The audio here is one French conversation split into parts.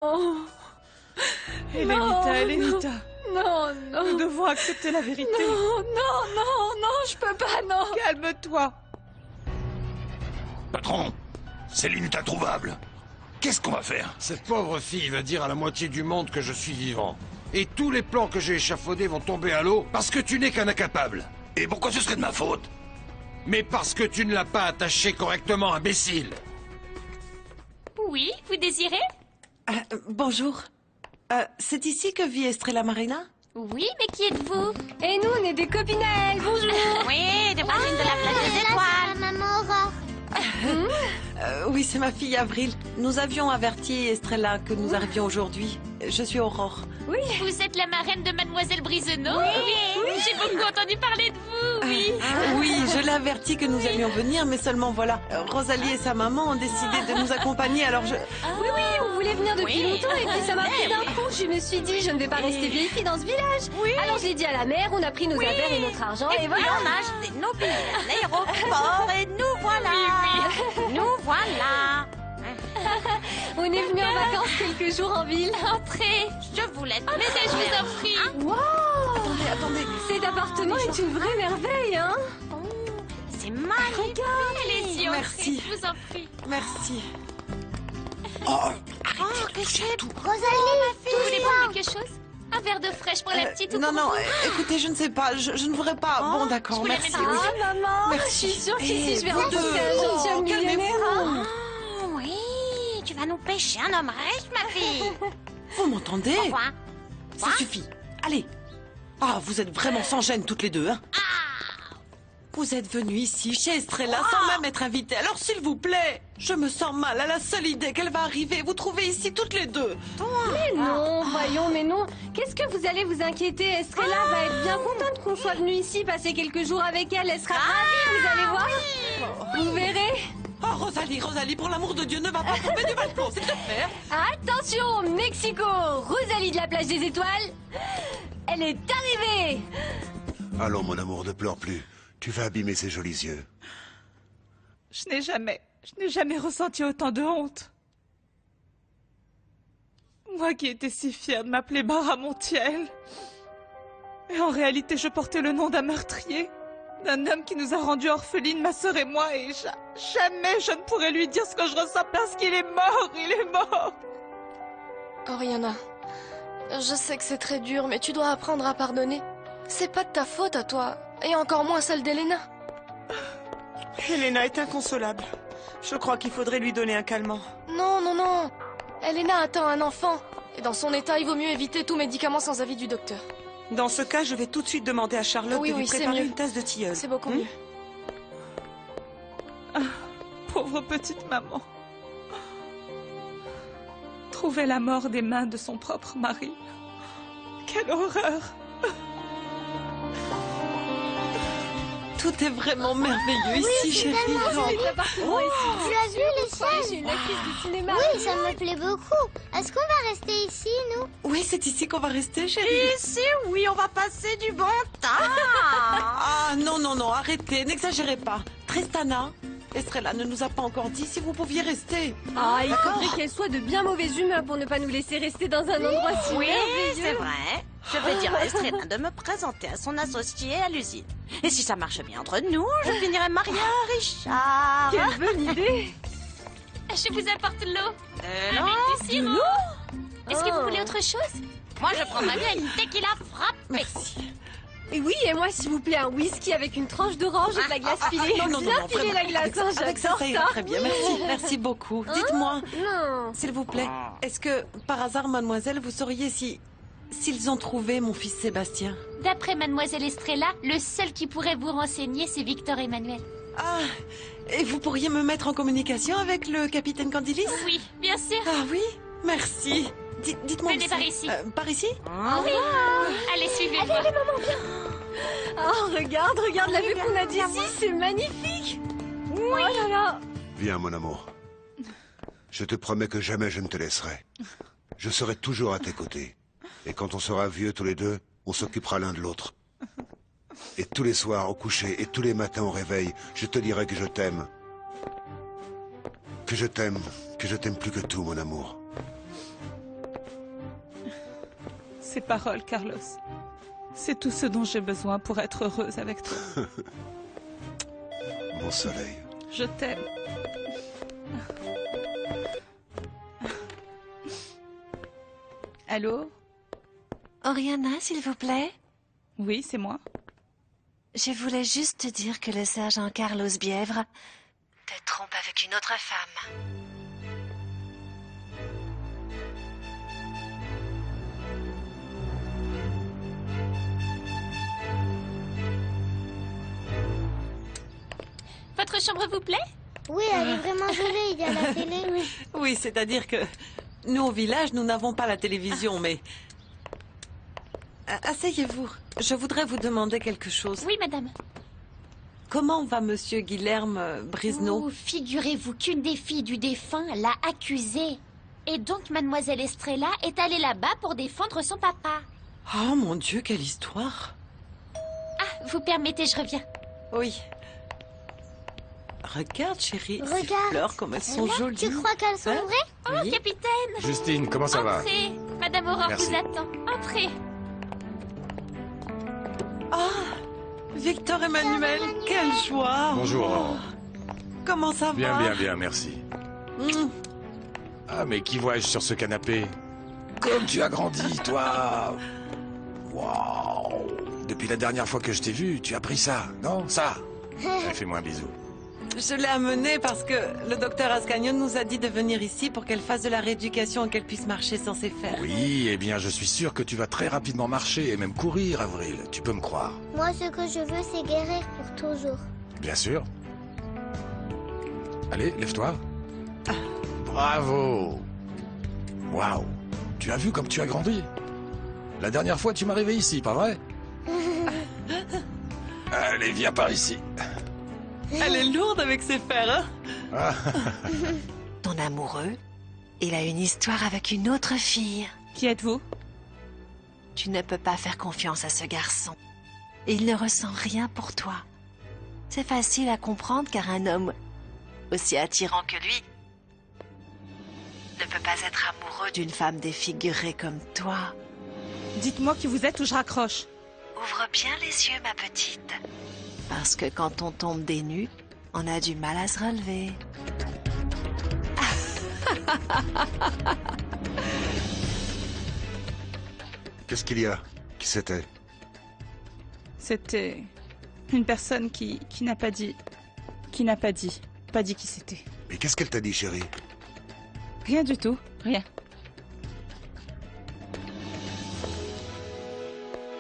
Oh, Elenita. non, non. Nous devons accepter la vérité. Non, je peux pas, non. Calme-toi. Patron, Céline est introuvable. Qu'est-ce qu'on va faire? Cette pauvre fille va dire à la moitié du monde que je suis vivant. Et tous les plans que j'ai échafaudés vont tomber à l'eau parce que tu n'es qu'un incapable. Et pourquoi ce serait de ma faute? Mais parce que tu ne l'as pas attaché correctement, imbécile. Oui, vous désirez? Bonjour. C'est ici que vit Estrella Marina? Oui, mais qui êtes-vous? Et nous, on est des copines à elle, bonjour. Oui, des voisines de la place des étoiles. Maman Aurore. Oui, c'est ma fille Avril. Nous avions averti Estrella que nous arrivions aujourd'hui. Je suis Aurore. Vous êtes la marraine de Mademoiselle Briseneau? Oui. J'ai beaucoup entendu parler de vous, oui. Oui, je l'ai averti que nous allions venir, mais seulement voilà. Rosalie et sa maman ont décidé de nous accompagner, alors je... Oui, on voulait venir depuis Oui. longtemps et puis ça m'a pris d'un coup. Je me suis dit, je ne vais pas rester vieille fille dans ce village. Alors je l'ai dit à la mère, on a pris nos affaires et notre argent et voilà. on a acheté nos billets à l'aéroport et nous voilà. Nous voilà. On est venu en vacances quelques jours en ville. Entrez, je vous laisse. Mais je vous en prie. Wow, Attendez. cet appartement est une vraie merveille, hein. C'est magnifique. Allez-y, entrez, Merci. je vous en prie. Merci. Que c'est Rosalie, Vous voulez prendre quelque chose? Un verre d'eau fraîche pour la petite ou Non, pour non, vous? écoutez, je ne sais pas, je ne voudrais pas... Bon, je d'accord, vous la merci. mets dans oui. Ah, maman, Merci. je suis sûre qu'ici je vais vous rencontrer deux, un gentilhomme millionnaire. hein. Oui, tu vas nous pêcher un homme riche, ma fille. Vous m'entendez? Pourquoi? Ça suffit. Allez. Ah, vous êtes vraiment sans gêne toutes les deux, hein? Vous êtes venus ici, chez Estrella, sans même être invités. Alors, s'il vous plaît, je me sens mal à la seule idée qu'elle va arriver. Vous trouvez ici toutes les deux. Mais non, voyons, mais non. Qu'est-ce que vous allez vous inquiéter? Estrella va être bien contente qu'on soit venu ici passer quelques jours avec elle. Elle sera ravie, vous allez voir. Vous verrez. Oh, Rosalie, pour l'amour de Dieu, ne va pas tomber du balcon, s'il te plaît. Attention, Mexico, Rosalie de la plage des étoiles. Elle est arrivée. Allons, mon amour, ne pleure plus. Tu vas abîmer ses jolis yeux. Je n'ai jamais ressenti autant de honte. Moi qui étais si fière de m'appeler Bara Montiel. Et en réalité, je portais le nom d'un meurtrier. D'un homme qui nous a rendus orphelines, ma sœur et moi, et jamais je ne pourrais lui dire ce que je ressens parce qu'il est mort, il est mort. Oriana, je sais que c'est très dur, mais tu dois apprendre à pardonner. C'est pas de ta faute à toi, et encore moins celle d'Elena. Elena est inconsolable. Je crois qu'il faudrait lui donner un calmant. Non. Elena attend un enfant, et dans son état, il vaut mieux éviter tout médicament sans avis du docteur. Dans ce cas, je vais tout de suite demander à Charlotte Oui, de lui c'est préparer mieux. une tasse de tilleul. C'est beaucoup mieux. Pauvre petite maman. Trouver la mort des mains de son propre mari. Quelle horreur! Tout est vraiment merveilleux ici, chérie. L'appartement ici. Tu as vu les J'ai scènes? une actrice de cinéma. Oui, ça me plaît beaucoup. Est-ce qu'on va rester ici, nous? Oui, c'est ici qu'on va rester, chérie. Ici, oui, on va passer du bon temps. Ah, non, arrêtez, n'exagérez pas. Tristana, Estrella ne nous a pas encore dit si vous pouviez rester. Ah, il faudrait qu'elle soit de bien mauvaise humeur pour ne pas nous laisser rester dans un endroit si Oui, merveilleux. c'est vrai. Je vais dire à Estrella de me présenter à son associé à l'usine. Et si ça marche bien entre nous, je finirai mariée à Richard. Quelle bonne idée. Je vous apporte l'eau. Avec du sirop. Est-ce que vous voulez autre chose? Moi, je prends ma vie une tequila frappée. Merci. Et oui, et moi, s'il vous plaît, un whisky avec une tranche d'orange et de la glace pilée. non, Bien pilée vraiment, la glace, hein, avec ça, j'adore ça ira ça. très bien. Merci beaucoup. Dites-moi, Non. s'il vous plaît, est-ce que, par hasard, mademoiselle, vous sauriez s'ils ont trouvé mon fils Sébastien? D'après Mademoiselle Estrella, le seul qui pourrait vous renseigner, c'est Victor Emmanuel. Ah, et vous pourriez me mettre en communication avec le capitaine Candilis? Oui, bien sûr. Ah oui, merci. Dites-moi Venez où par c'est. ici. Par ici? Oui. Allez, suivez-moi. Oh, regarde la vue qu'on a d'ici, c'est magnifique. Oh là là. Viens, mon amour. Je te promets que jamais je ne te laisserai. Je serai toujours à tes côtés. Et quand on sera vieux tous les deux, on s'occupera l'un de l'autre. Et tous les soirs au coucher et tous les matins au réveil, je te dirai que je t'aime. Que je t'aime plus que tout, mon amour. Ces paroles, Carlos. C'est tout ce dont j'ai besoin pour être heureuse avec toi. Mon soleil. Je t'aime. Allô? Oriana, s'il vous plaît? Oui, c'est moi. Je voulais juste te dire que le sergent Carlos Bièvre te trompe avec une autre femme. Votre chambre vous plaît? Oui, elle est vraiment jolie, il y a la télé. Oui, c'est-à-dire que nous, au village, nous n'avons pas la télévision, mais... Asseyez-vous. Je voudrais vous demander quelque chose. Oui, madame. Comment va monsieur Guilherme Brisneau? Oh, figurez-vous qu'une des filles du défunt l'a accusé. Et donc mademoiselle Estrella est allée là-bas pour défendre son papa. Oh mon Dieu, quelle histoire! Ah, vous permettez, je reviens. Oui. Regarde, chérie, ces Regarde. fleurs, comme elles sont jolies. Tu crois qu'elles sont Hein? vraies? Oh, Oui. capitaine! Justine, comment ça va? Entrez. Madame Aurore Merci. vous attend. Entrez. Ah, Victor Emmanuel, quelle joie! Bonjour, Aurore. Comment ça Bien, va? bien, bien, merci. Mmh. Ah, mais qui vois-je sur ce canapé? Comme tu as grandi, toi! Waouh! Depuis la dernière fois que je t'ai vu, tu as pris ça, non? Ça! Allez, fais-moi un bisou. Je l'ai amenée parce que le docteur Ascagnon nous a dit de venir ici pour qu'elle fasse de la rééducation et qu'elle puisse marcher sans ses fers. Oui, eh bien, je suis sûr que tu vas très rapidement marcher et même courir, Avril. Tu peux me croire. Moi, ce que je veux, c'est guérir pour toujours. Bien sûr. Allez, lève-toi. Bravo! Waouh! Tu as vu comme tu as grandi? La dernière fois, tu m'as rêvé ici, pas vrai? Allez, viens par ici. Elle est lourde avec ses fers, hein? Ah, Ton amoureux, il a une histoire avec une autre fille. Qui êtes-vous? Tu ne peux pas faire confiance à ce garçon. Il ne ressent rien pour toi. C'est facile à comprendre car un homme aussi attirant que lui ne peut pas être amoureux d'une femme défigurée comme toi. Dites-moi qui vous êtes ou je raccroche. Ouvre bien les yeux, ma petite. Parce que quand on tombe des nues, on a du mal à se relever. Qu'est-ce qu'il y a? Qui c'était? C'était une personne qui n'a pas dit... Qui n'a pas dit. Pas dit qui c'était. Mais qu'est-ce qu'elle t'a dit, chérie? Rien du tout. Rien.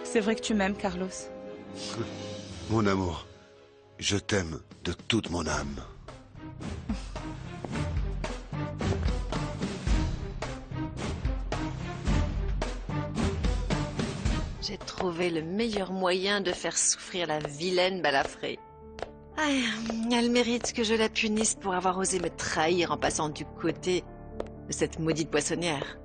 C'est vrai que tu m'aimes, Carlos. Mon amour, je t'aime de toute mon âme. J'ai trouvé le meilleur moyen de faire souffrir la vilaine balafrée. Ah, elle mérite que je la punisse pour avoir osé me trahir en passant du côté de cette maudite poissonnière.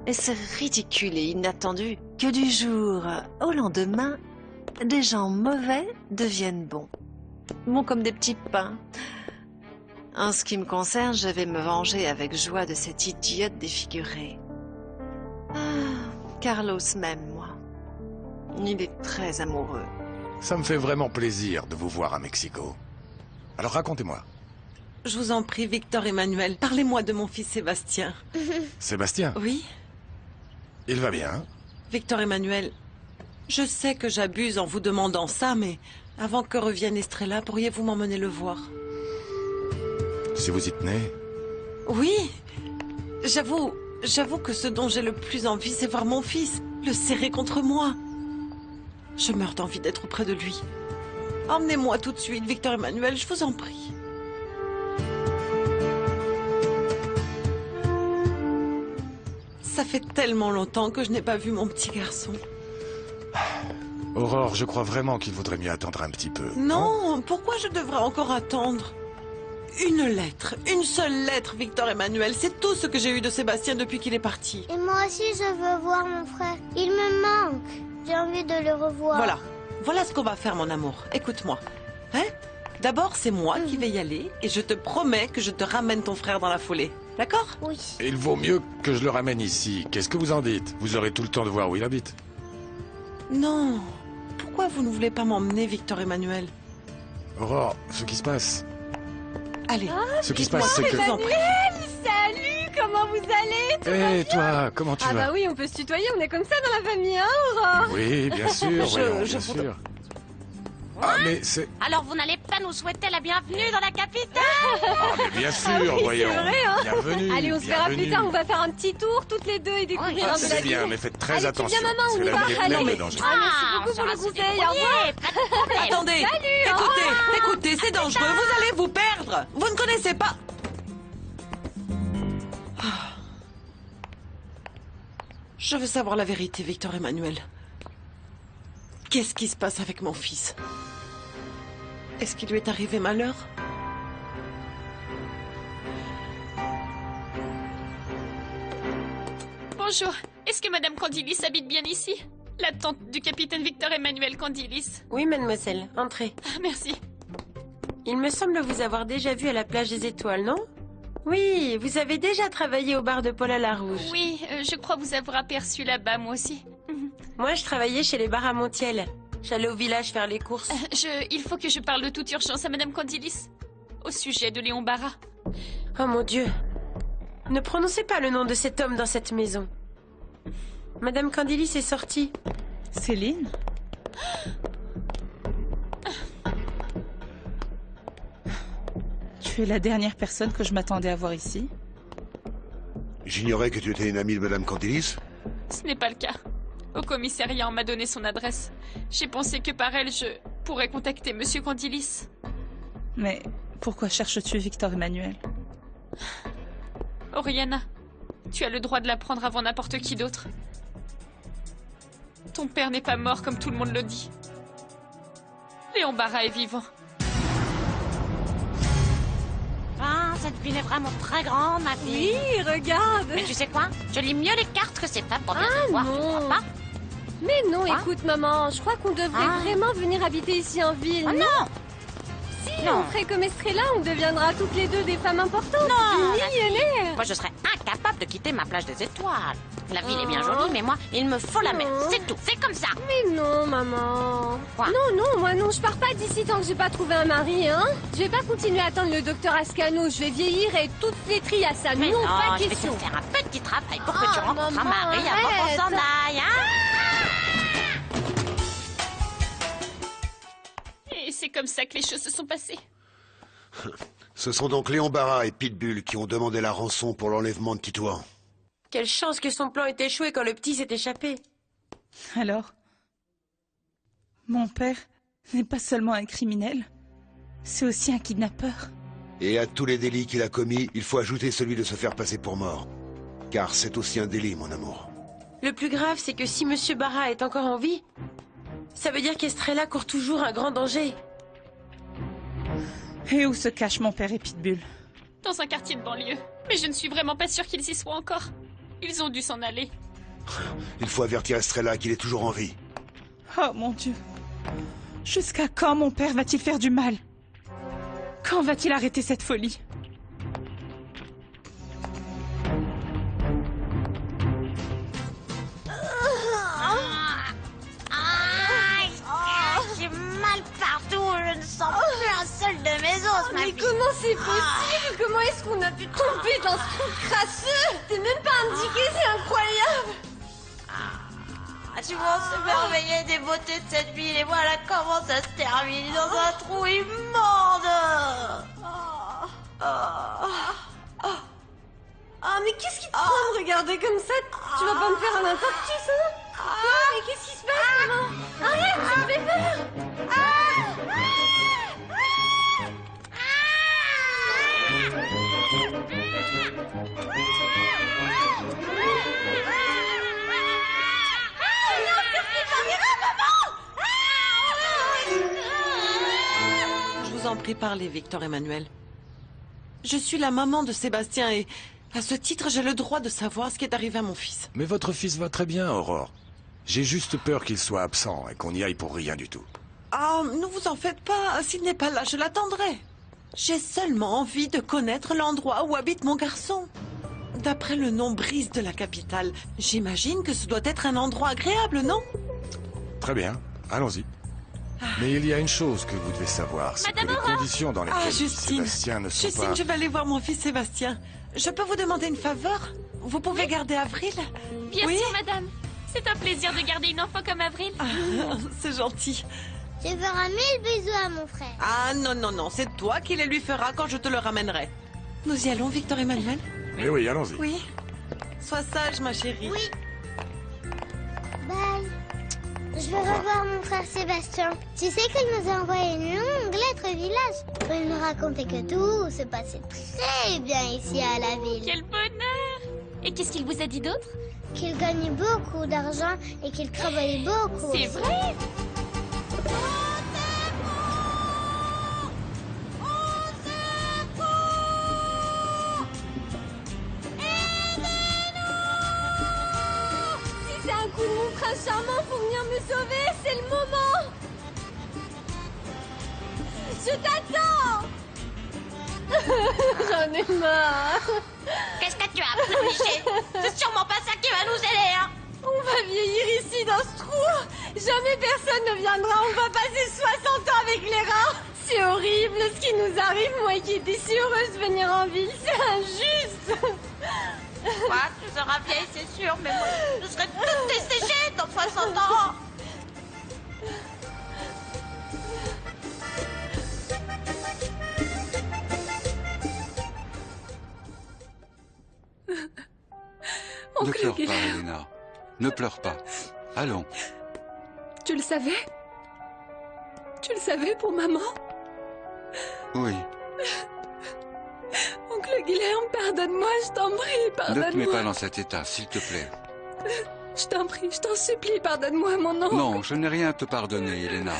Et c'est ridicule et inattendu que du jour au lendemain, des gens mauvais deviennent bons. Bons comme des petits pains. En ce qui me concerne, je vais me venger avec joie de cette idiote défigurée. Ah, Carlos m'aime, moi. Il est très amoureux. ça me fait vraiment plaisir de vous voir à Mexico. Alors racontez-moi. Je vous en prie, Victor Emmanuel, parlez-moi de mon fils Sébastien. Sébastien, Oui, il va bien? Victor Emmanuel, je sais que j'abuse en vous demandant ça, mais avant que revienne Estrella, pourriez-vous m'emmener le voir? Si vous y tenez. Oui, j'avoue que ce dont j'ai le plus envie, c'est voir mon fils, le serrer contre moi. Je meurs d'envie d'être auprès de lui. Emmenez-moi tout de suite, Victor Emmanuel, je vous en prie. Ça fait tellement longtemps que je n'ai pas vu mon petit garçon. Aurore, je crois vraiment qu'il vaudrait mieux attendre un petit peu. Non, pourquoi je devrais encore attendre? Une lettre, une seule lettre, Victor Emmanuel. C'est tout ce que j'ai eu de Sébastien depuis qu'il est parti. Et moi aussi, je veux voir mon frère. Il me manque. J'ai envie de le revoir. Voilà ce qu'on va faire, mon amour. Écoute-moi. Hein? D'abord, c'est moi qui vais y aller et je te promets que je te ramène ton frère dans la foulée. D'accord? Oui. Il vaut mieux que je le ramène ici. Qu'est-ce que vous en dites? Vous aurez tout le temps de voir où il habite. Non. Pourquoi vous ne voulez pas m'emmener, Victor Emmanuel? Aurore, ce qui se passe... Allez, Ce qui se dites-moi, passe, c'est que... je vous en prie. Salut, comment vous allez? Hé, toi, comment tu Ah vas? bah oui, on peut se tutoyer, on est comme ça dans la famille, hein, Aurore? Oui, bien sûr, voyons, bien voudrais- sûr. Ah, mais c'est... Alors vous n'allez pas nous souhaiter la bienvenue dans la capitale? Ah, mais bien sûr, Ah oui, voyons. c'est vrai, hein. Bienvenue, Allez, on se verra plus bienvenue. tard, on va faire un petit tour toutes les deux et découvrir Ah, un peu la c'est ville. bien, mais faites très Allez, tu attention. viens, maman, parce on que y la va, ville est allez. pleine de dangers. Ah, merci beaucoup on pour le saura se conseil, au débrouiller, revoir. pas de problème. Attendez, Salut, écoutez, c'est dangereux, vous allez vous perdre. Vous ne connaissez pas... Ah. Je veux savoir la vérité, Victor Emmanuel. Qu'est-ce qui se passe avec mon fils? Est-ce qu'il lui est arrivé malheur? Bonjour, est-ce que Madame Candilis habite bien ici? La tante du capitaine Victor Emmanuel Candilis. Oui, mademoiselle, entrez. Ah, merci. Il me semble vous avoir déjà vu à la plage des Étoiles, non? Oui, vous avez déjà travaillé au bar de Paula Larouge. Oui, je crois vous avoir aperçu là-bas, moi aussi. Moi, je travaillais chez les bars à Montiel. J'allais au village faire les courses. Il faut que je parle de toute urgence à Madame Candilis. Au sujet de Léon Barra. Oh mon Dieu. Ne prononcez pas le nom de cet homme dans cette maison. Madame Candilis est sortie. Céline? Tu es la dernière personne que je m'attendais à voir ici. J'ignorais que tu étais une amie de Madame Candilis. Ce n'est pas le cas. Au commissariat, on m'a donné son adresse. J'ai pensé que par elle, je pourrais contacter Monsieur Candilis. Mais pourquoi cherches-tu Victor Emmanuel? Oriana, tu as le droit de la prendre avant n'importe qui d'autre. Ton père n'est pas mort comme tout le monde le dit. Léon Barra est vivant. Ah, cette ville est vraiment très grande, ma fille. Oui, regarde. Mais tu sais quoi? Je lis mieux les cartes que ces femmes pour bien Ah te voir, tu non. crois pas? Mais non, Quoi? écoute, maman, je crois qu'on devrait Ah. vraiment venir habiter ici en ville. Oh non! Si, Non. on ferait comme Estrella, on deviendra toutes les deux des femmes importantes. Non, Des ma fille. millionnaires. Moi, je serais incapable de quitter ma plage des étoiles. La ville est bien jolie, mais moi, il me faut la mer. C'est tout, c'est comme ça. Mais non, maman. Quoi? Non, moi non, je pars pas d'ici tant que j'ai pas trouvé un mari, hein. Je vais pas continuer à attendre le docteur Ascano. Je vais vieillir et toute flétrie à ça. Mais non, non, pas je vais te question. faire un petit travail pour que tu Ah, rencontres un maman, mari avant qu'on arrête. s'en aille, hein? Et c'est comme ça que les choses se sont passées. Ce sont donc Léon Barra et Pitbull qui ont demandé la rançon pour l'enlèvement de Titouan. Quelle chance que son plan ait échoué quand le petit s'est échappé. Alors? Mon père n'est pas seulement un criminel, c'est aussi un kidnappeur. Et à tous les délits qu'il a commis, il faut ajouter celui de se faire passer pour mort. Car c'est aussi un délit, mon amour. Le plus grave, c'est que si Monsieur Barra est encore en vie, ça veut dire qu'Estrella court toujours un grand danger. Et où se cachent mon père et Pitbull? Dans un quartier de banlieue. Mais je ne suis vraiment pas sûre qu'ils y soient encore. Ils ont dû s'en aller. Il faut avertir Estrella qu'il est toujours en vie. Oh mon Dieu. Jusqu'à quand mon père va-t-il faire du mal? Quand va-t-il arrêter cette folie? J'ai mal partout, je ne sens plus un seul de mes os, ma Mais fille. comment c'est possible? Comment est-ce qu'on a pu tomber dans ce trou crasseux? T'es même pas indiqué, c'est incroyable. Tu vois se merveiller des beautés de cette ville et voilà comment ça se termine dans un trou immonde. Ah, mais qu'est-ce qui te prend de regarder comme ça? Tu vas pas me faire un infarctus, hein? Quoi? Mais qu'est-ce qui se passe, maman? Arrête, tu me fais peur! Je vous en prie, parlez, Victor Emmanuel. Je suis la maman de Sébastien et, à ce titre, j'ai le droit de savoir ce qui est arrivé à mon fils. Mais votre fils va très bien, Aurore. J'ai juste peur qu'il soit absent et qu'on y aille pour rien du tout. Ah, ne vous en faites pas. S'il n'est pas là, je l'attendrai. J'ai seulement envie de connaître l'endroit où habite mon garçon. D'après le nom Brise de la capitale, j'imagine que ce doit être un endroit agréable, non? Très bien, allons-y. Mais il y a une chose que vous devez savoir, c'est que les conditions dans lesquelles Sébastien ne sont Justine, pas... je vais aller voir mon fils Sébastien. Je peux vous demander une faveur? Vous pouvez garder Avril? Bien sûr, madame. C'est un plaisir de garder une enfant comme Avril. C'est gentil. Je ferai 1000 bisous à mon frère. Ah non, non, non, c'est toi qui les lui feras quand je te le ramènerai. Nous y allons, Victor Emmanuel? Oui, oui, allons-y. Oui. Sois sage, ma chérie. Oui. Bye. Je veux revoir mon frère Sébastien. Tu sais qu'il nous a envoyé une longue lettre au village. Il nous racontait que tout se passait très bien ici à la ville. Quel bonheur! Et qu'est-ce qu'il vous a dit d'autre? Qu'il gagnait beaucoup d'argent et qu'il travaillait beaucoup. C'est vrai? Si c'est un coup de mon prince charmant pour venir me sauver, c'est le moment. Je t'attends. J'en ai marre. Qu'est-ce que tu as pleurniché? C'est sûrement pas ça qui va nous aider, hein? On va vieillir ici dans ce trou. Jamais personne ne viendra. On va passer 60 ans avec les rats. C'est horrible ce qui nous arrive. Moi qui étais si heureuse de venir en ville. C'est injuste. Quoi? Tu seras vieille, c'est sûr, mais moi, je serai toute desséchée dans 60 ans. Ne pleure pas, Elena. Ne pleure pas. Allons. Tu le savais? Tu le savais pour maman? Oui. Oncle Guilherme, pardonne-moi, je t'en prie, pardonne-moi. Ne te mets pas dans cet état, s'il te plaît. Je t'en prie, je t'en supplie, pardonne-moi, mon oncle. Non, je n'ai rien à te pardonner, Elena.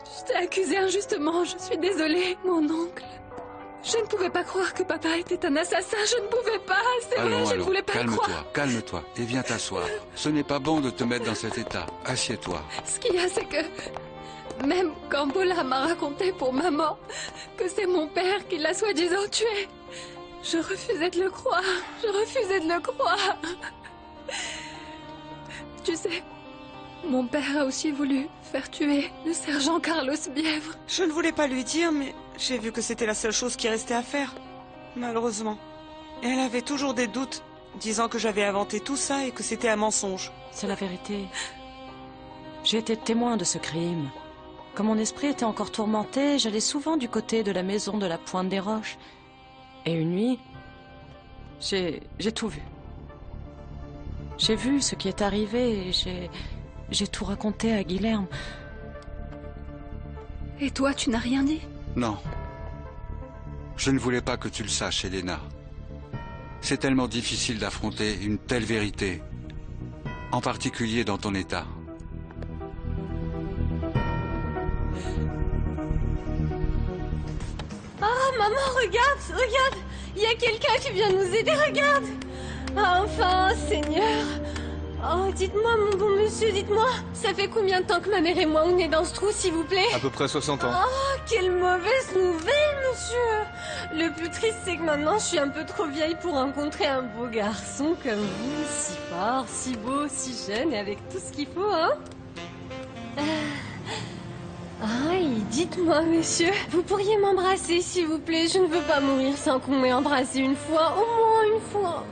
Je t'ai accusé injustement, je suis désolée, mon oncle. Je ne pouvais pas croire que papa était un assassin, je ne pouvais pas, c'est vrai, je ne voulais pas calme-toi, croire. calme-toi, et viens t'asseoir. Ce n'est pas bon de te mettre dans cet état. Assieds-toi. Ce qu'il y a, c'est que même quand Bola m'a raconté pour maman que c'est mon père qui l'a soi-disant tué, je refusais de le croire, je refusais de le croire. Tu sais, mon père a aussi voulu faire tuer le sergent Carlos Bièvre. Je ne voulais pas lui dire, mais j'ai vu que c'était la seule chose qui restait à faire. Malheureusement. Et elle avait toujours des doutes, disant que j'avais inventé tout ça et que c'était un mensonge. C'est la vérité. J'ai été témoin de ce crime. Quand mon esprit était encore tourmenté, j'allais souvent du côté de la maison de la Pointe des Roches. Et une nuit, j'ai tout vu. J'ai vu ce qui est arrivé et j'ai tout raconté à Guilherme. Et toi, tu n'as rien dit? Non. Je ne voulais pas que tu le saches, Elena. C'est tellement difficile d'affronter une telle vérité, en particulier dans ton état. Ah, maman, regarde, regarde. Il y a quelqu'un qui vient nous aider, regarde. Ah, enfin, Seigneur. Oh, dites-moi, mon bon monsieur, dites-moi. Ça fait combien de temps que ma mère et moi, on est dans ce trou, s'il vous plaît? À peu près 60 ans. Oh, quelle mauvaise nouvelle, monsieur. Le plus triste, c'est que maintenant, je suis un peu trop vieille pour rencontrer un beau garçon comme vous, si fort, si beau, si jeune, et avec tout ce qu'il faut, hein. Ah, et dites-moi, monsieur, vous pourriez m'embrasser, s'il vous plaît? Je ne veux pas mourir sans qu'on m'ait embrassé une fois, au moins une fois.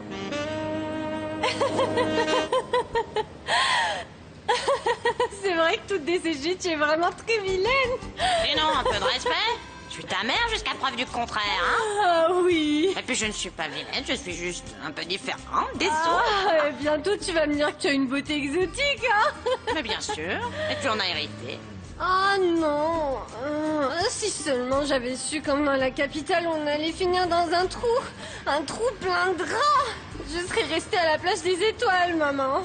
C'est vrai que toute desséchée, tu es vraiment très vilaine. Et non, un peu de respect. Je suis ta mère jusqu'à preuve du contraire, hein? Ah oui. Et puis je ne suis pas vilaine, je suis juste un peu différente des autres. Ah, bientôt tu vas me dire que tu as une beauté exotique, hein? Mais bien sûr, et tu en as hérité. Ah non. Si seulement j'avais su comme dans la capitale on allait finir dans un trou plein de rats. Je serais restée à la place des étoiles, maman.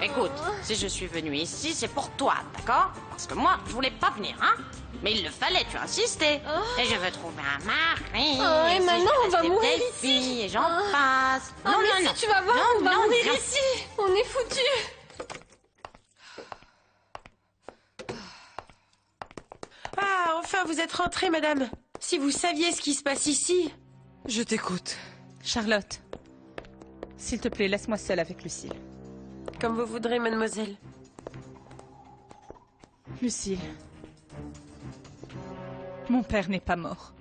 Écoute, si je suis venue ici, c'est pour toi, d'accord? Parce que moi, je voulais pas venir, hein? Mais il le fallait, tu as insisté. Et je veux trouver un mari. Oh, et maintenant, on va mourir ici. Filles, et j'en passe. Non, mais si tu vas voir, on va mourir ici. On est foutus. Ah, enfin, vous êtes rentrée, madame. Si vous saviez ce qui se passe ici... Je t'écoute. Charlotte, s'il te plaît, laisse-moi seule avec Lucille. Comme vous voudrez, mademoiselle. Lucille, mon père n'est pas mort.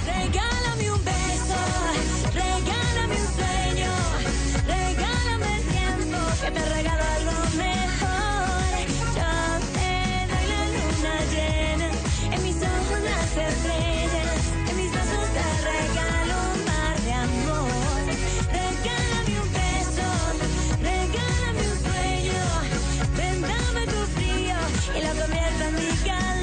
Regálame un beso, regálame un sueño, regálame el tiempo que te regalo algo mejor. Yo te doy la luna llena, en mis ojos las estrellas, en mis besos te regalo un mar de amor. Regálame un beso, regálame un sueño, ven dame tu frío y lo convierto en mi calor.